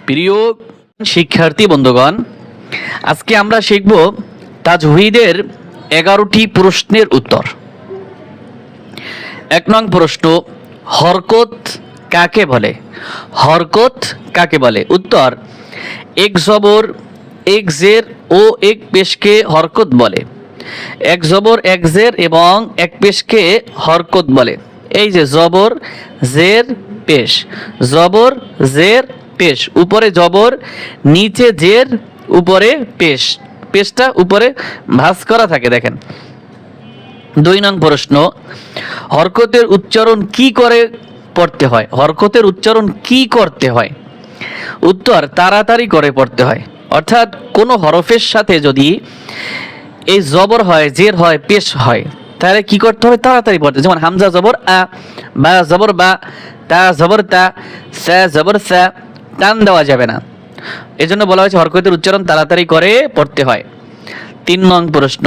প্রিয় শিক্ষার্থী বন্ধুগণ, আজকে আমরা শিখব তাজউহিদের 11টি প্রশ্নের উত্তর। 1 নং প্রশ্ন, হরকত কাকে বলে? হরকত কাকে বলে? উত্তর, এক জবর, এক জের ও এক পেশকে হরকত বলে। এক জবর, এক জের এবং এক পেশকে হরকত বলে। এই যে জবর, জের, পেশ, জবর, জের, পেশ, উপরে জবর, নিচে জের, উপরে পেশ, পেশটা উপরে ভাঁজ করা থাকে, দেখেন। 2 নং প্রশ্ন, হরকতের উচ্চারণ কি করে পড়তে হয়? হরকতের উচ্চারণ কি করতে হয়? উত্তর, তাড়াতাড়ি করে পড়তে হয়। অর্থাৎ কোনো হরফের সাথে যদি এই জবর হয়, জের হয়, পেশ হয়, তাহলে কি করতে হবে? তাড়াতাড়ি পড়তে। যেমন হামজা জবর আ, বা জবর বা, তা জবর তা, সা জবর সা, টান দেওয়া যাবে না। এজন্য বলা হয়েছে হরকতের উচ্চারণ তাড়াতাড়ি করে পড়তে হয়। 3 নং প্রশ্ন,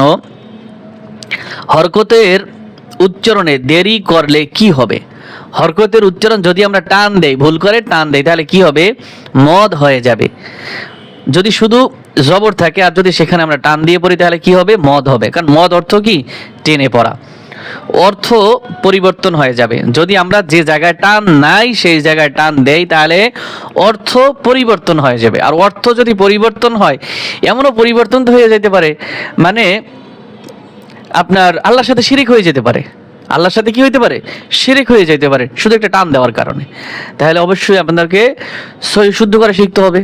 হরকতের উচ্চারণে দেরি করলে কি হবে? হরকতের উচ্চারণ যদি আমরা টান দেই, ভুল করে টান দেই, তাহলে কি হবে? মদ হয়ে যাবে। যদি শুধু জবর থাকে আর যদি সেখানে আমরা টান দিয়ে পড়ি, তাহলে কি হবে? মদ হবে। কারণ মদ অর্থ কি? টেনে পড়া। অর্থ পরিবর্তন হয়ে যাবে। যদি আমরা যে জায়গায় টান নাই সেই জায়গায় টান দেই, তাহলে অর্থ পরিবর্তন হয়ে যাবে। আর অর্থ যদি পরিবর্তন হয়, এমনও পরিবর্তন তো হয়ে যেতে পারে, মানে আপনার আল্লাহর সাথে শিরিক হয়ে যেতে পারে। আল্লাহর সাথে কি হইতে পারে? শিরিক হয়ে যেতে পারে, শুধু একটা টান দেওয়ার কারণে। তাহলে অবশ্যই আপনাদেরকে সহি শুদ্ধ করে শিখতে হবে।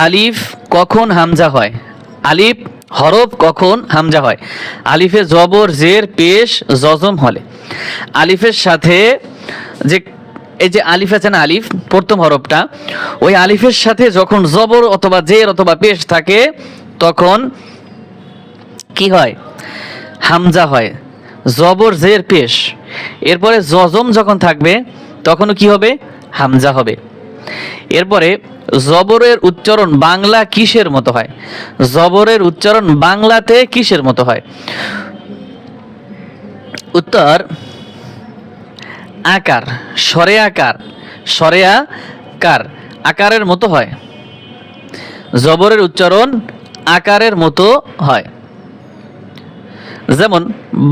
আলিফ কখন হামজা হয়? আলিফ হরফ কখন হামজা হয়? আলিফে জবর, জের, পেশ, জজম হলে। আলিফের সাথে যে এই যে আলিফ আছে না, আলিফ প্রথম হরফটা, ওই আলিফের সাথে যখন জবর অথবা জের অথবা পেশ থাকে, তখন কি হয়? হামজা হয়। জবর, জের, পেশ। এরপরে জজম যখন থাকবে, তখনও কি হবে? হামজা হবে। এরপরে জবরের উচ্চারণ বাংলা কিসের মতো হয়? জবরের উচ্চারণ বাংলাতে কিসের মতো হয়? উত্তর, আকার, স্বরে আকার, স্বরে আকার, আকারের মতো হয়। জবরের উচ্চারণ আকারের মতো হয়। যেমন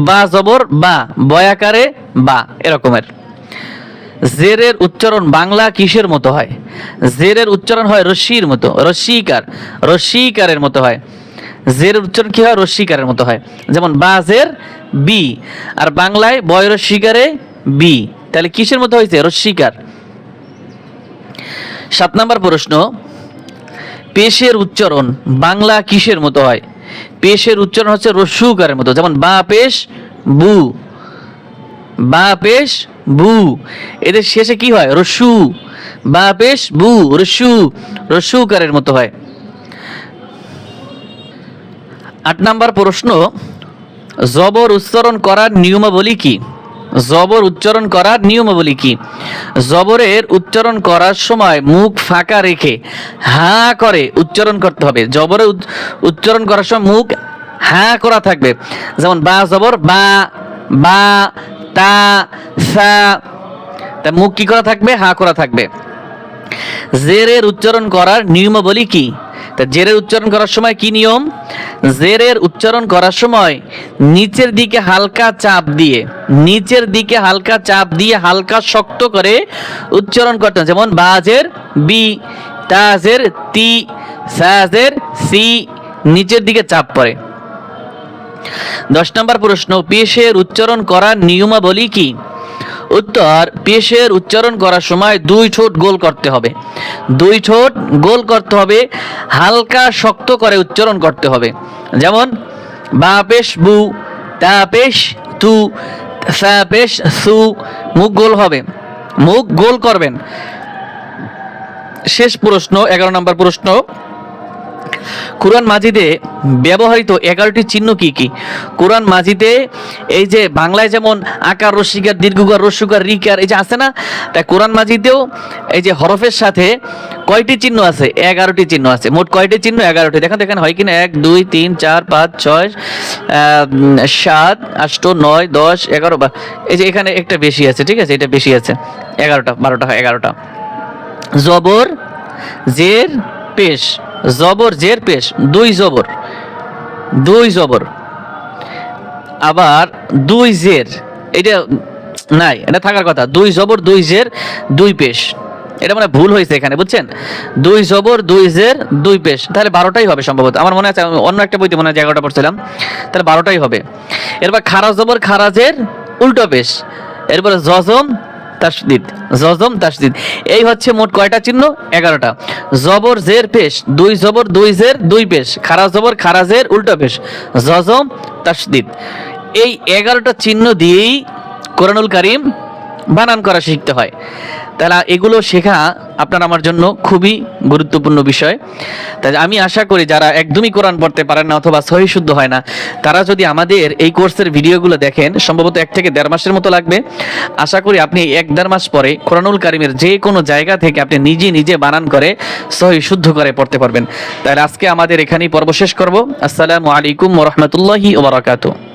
বা জবর বা, বয় আকারে বা, এরকমের। জেরের উচ্চারণ বাংলা কিসের মতো হয়? জেরের উচ্চারণ হয় রশ্মির মতো, রশ্মিকার, রশ্মিকারের মতো হয়। জেরের উচ্চারণ কি হয়? রশ্মিকারের মতো হয়। যেমন বা জের বি, আর বাংলায় বয় রশ্মিকারে বি, তাহলে কিসের মতো হয়েছে? রশ্মিকার। 7 নম্বর প্রশ্ন, পেশের উচ্চারণ বাংলা কিসের মতো হয়? পেশের উচ্চারণ হচ্ছে রস্যুকারের মতো। যেমন বা পেশ বু, বা পেশ বু, এদের শেষে কি হয়? রস্যু। বা পেশ বু, রস্যু, রস্যুকারের মতো হয়। 8 নম্বর প্রশ্ন, জবর উচ্চারণ করার নিয়মাবলী কি? জবর উচ্চারণ করার নিয়মাবলী কি? জবরের উচ্চারণ করার সময় মুখ ফাঁকা রেখে হা করে উচ্চারণ করতে হবে। জবরের উচ্চারণ করার সময় মুখ হা করা থাকবে। যেমন বা জবর বা, বা, তা, সা, তা মুখ কি করা থাকবে? হা করা থাকবে। জেরের উচ্চারণ করার নিয়মাবলী কি? তা জেরের উচ্চারণ করার সময় কি নিয়ম? জেরের উচ্চারণ করার সময় নিচের দিকে হালকা চাপ দিয়ে, নিচের দিকে হালকা চাপ দিয়ে হালকা শক্ত করে উচ্চারণ করতে হবে। যেমন বাজের বি, তাজের তি, সাজের সি, নিচের দিকে চাপ পড়ে। 10 নম্বর প্রশ্ন, পেশের উচ্চারণ করার নিয়মাবলী কি? উত্তর, পেশের উচ্চারণ করার সময় 2 ঠোঁট গোল করতে হবে। 2 ঠোঁট গোল করতে হবে, হালকা শক্ত করে উচ্চারণ করতে হবে। যেমন বা পেশ বু, তা পেশ তু, সা পেশ সু, মুখ গোল হবে, মুখ গোল করবেন। শেষ প্রশ্ন, 11 নম্বর প্রশ্ন, কুরআন মাজিদে ব্যবহৃত 11টি চিহ্ন কি কি? কুরআন মাজিদে এই যে বাংলায় যেমন আকার, রস্যিকার, দীর্ঘকার, রস্যকার, রিকার, এই যে আছে না, তাই কুরআন মাজিদেও এই যে হরফের সাথে কয়টি চিহ্ন আছে? 11টি চিহ্ন আছে। মোট কয়টি চিহ্ন? 11টি। দেখেন দেখেন হয় কিনা? 1 2 3 4 5 6 7 8 9 10 11, এই যে এখানে একটা বেশি আছে, ঠিক আছে, এটা বেশি আছে, 11টা 12টা হয় 11টা। জবর জের পেশ, জবর জের পেশ, দুই জবর, দুই জবর, আবার দুই জের, এটা নাই, এটা থাকার কথা, দুই জবর দুই জের দুই পেশ, এটা মানে ভুল হয়েছে এখানে, বুঝছেন? দুই জবর দুই জের দুই পেশ, তাহলে 12টাই হবে সম্ভবত, আমার মনে আছে, আমি অন্য একটা বইতে মনে হয় 11টা পড়ছিলাম, তাহলে 12টাই হবে। এরপর খারা জবর খারাজের উল্টো পেশ, এরপরে জজম তাসদিদ, জজম তাসদিদ, এই হচ্ছে মোট কয়টা চিহ্ন? 11টা। জবর জের পেশ, দুই জবর দুই জের দুই পেশ, খারা জবর খারাজের উল্টো পেশ, জজম তাসদিদ, এই 11টা চিহ্ন দিয়েই কোরআনুল কারীম বানান করা শিখতে হয়। তাহলে এগুলো শেখা আপনার আমার জন্য খুবই গুরুত্বপূর্ণ বিষয়। তাই আমি আশা করি যারা একদমই কোরআন পড়তে পারেন না অথবা সহি শুদ্ধ হয় না, তারা যদি আমাদের এই কোর্সের ভিডিওগুলো দেখেন, সম্ভবত 1 থেকে 1.5 মাসের মতো লাগবে। আশা করি আপনি 1-1.5 মাস পরে কোরআনুল কারীমের যে কোনো জায়গা থেকে আপনি নিজে নিজে বানান করে সহি শুদ্ধ করে পড়তে পারবেন। তাহলে আজকে আমাদের এখানেই পর্ব শেষ করব। আসসালামু আলাইকুম ওয়া রাহমাতুল্লাহি ওয়া বারাকাতুহু।